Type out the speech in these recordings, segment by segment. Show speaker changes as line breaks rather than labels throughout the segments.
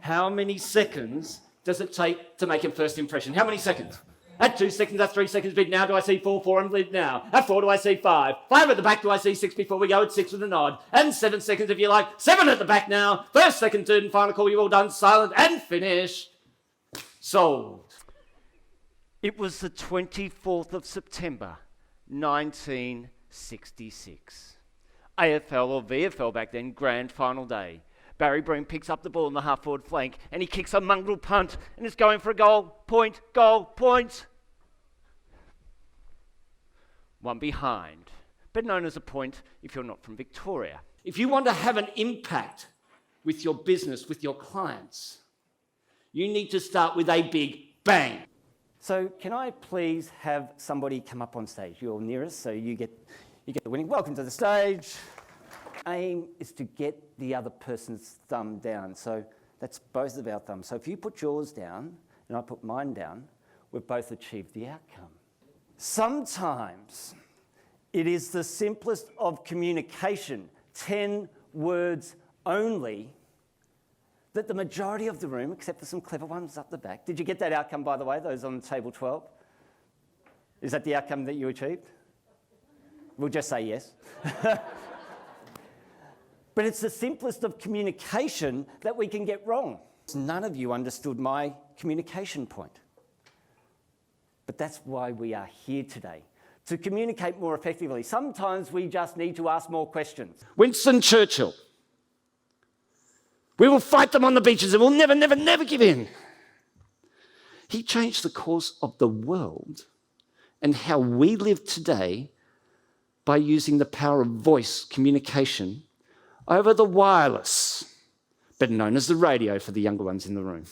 How many seconds does it take to make a first impression? How many seconds? At 2 seconds, at 3 seconds, bid now, do I see 4? 4 and bid now. At 4, do I see 5? 5 at the back, do I see 6 before we go? At 6 with a nod. And 7 seconds if you like. 7 at the back now. First, second, third, and final call. You're all done, silent, and finished. Sold. It was the 24th of September, 1966. AFL or VFL back then, grand final day. Barry Broom picks up the ball in the half-forward flank and he kicks a mongrel punt and it's going for a goal, point, one behind, but known as a point if you're not from Victoria. If you want to have an impact with your business, with your clients, you need to start with a big bang. So can I please have somebody come up on stage? You're nearest, so you get the winning. Welcome to the stage. Aim is to get the other person's thumb down. So that's both of our thumbs. So if you put yours down and I put mine down, we've both achieved the outcome. Sometimes it is the simplest of communication, 10 words only, that the majority of the room, except for some clever ones up the back. Did you get that outcome, by the way, those on table 12? Is that the outcome that you achieved? We'll just say yes. But it's the simplest of communication that we can get wrong. None of you understood my communication point. But that's why we are here today, to communicate more effectively. Sometimes we just need to ask more questions. Winston Churchill. We will fight them on the beaches and we'll never, never, never give in. He changed the course of the world and how we live today by using the power of voice communication over the wireless, but known as the radio for the younger ones in the room.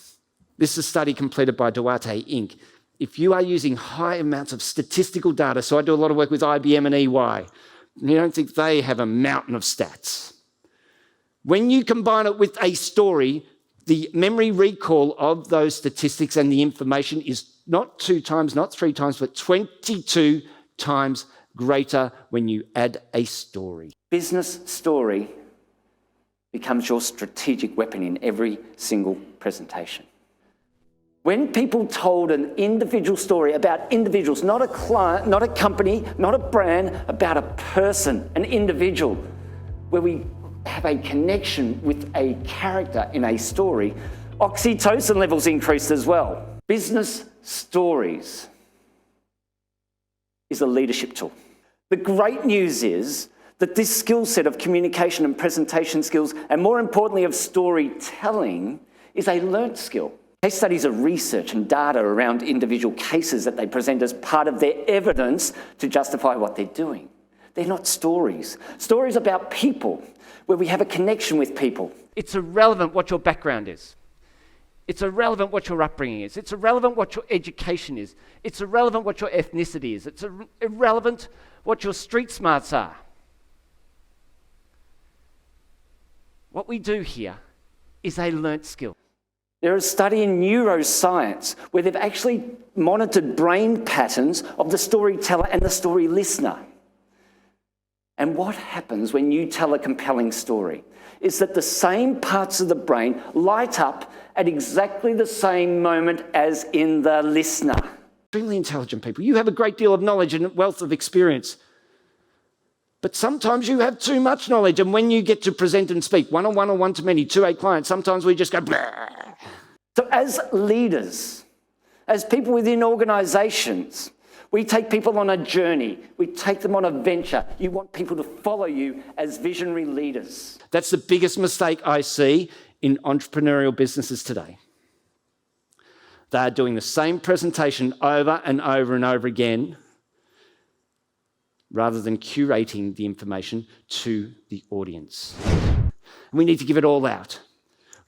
This is a study completed by Duarte Inc. If you are using high amounts of statistical data, so I do a lot of work with IBM and EY, you don't think they have a mountain of stats. When you combine it with a story, the memory recall of those statistics and the information is not 2 times, not 3 times, but 22 times greater when you add a story. Business story becomes your strategic weapon in every single presentation. When people told an individual story about individuals, not a client, not a company, not a brand, about a person, an individual, where we have a connection with a character in a story, oxytocin levels increased as well. Business stories is a leadership tool. The great news is that this skill set of communication and presentation skills, and more importantly of storytelling, is a learnt skill. Case studies are research and data around individual cases that they present as part of their evidence to justify what they're doing. They're not stories. Stories about people, where we have a connection with people. It's irrelevant what your background is. It's irrelevant what your upbringing is. It's irrelevant what your education is. It's irrelevant what your ethnicity is. It's irrelevant what your street smarts are. What we do here is a learnt skill. There is a study in neuroscience where they've actually monitored brain patterns of the storyteller and the story listener. And what happens when you tell a compelling story is that the same parts of the brain light up at exactly the same moment as in the listener. Extremely intelligent people. You have a great deal of knowledge and wealth of experience. But sometimes you have too much knowledge, and when you get to present and speak, one-on-one or one-to-many, to a client, sometimes we just go, blah. So as leaders, as people within organisations, we take people on a journey. We take them on a venture. You want people to follow you as visionary leaders. That's the biggest mistake I see in entrepreneurial businesses today. They are doing the same presentation over and over and over again, rather than curating the information to the audience. We need to give it all out.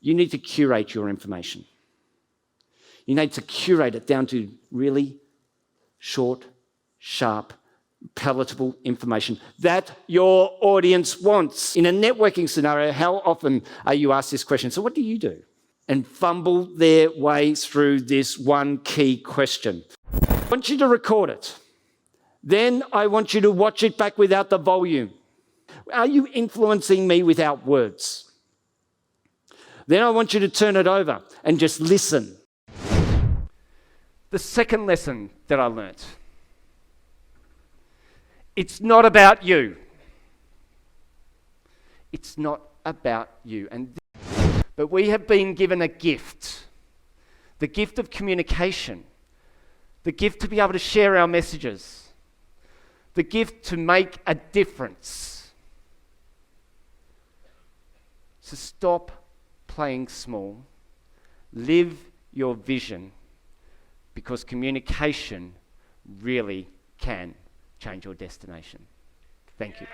You need to curate your information. You need to curate it down to really short, sharp, palatable information that your audience wants. In a networking scenario, how often are you asked this question? So what do you do? And fumble their way through this one key question. I want you to record it. Then I want you to watch it back without the volume. Are you influencing me without words? Then I want you to turn it over and just listen. The second lesson that I learnt. It's not about you. It's not about you. But we have been given a gift. The gift of communication. The gift to be able to share our messages. The gift to make a difference. So stop playing small. Live your vision, because communication really can change your destination. Thank you.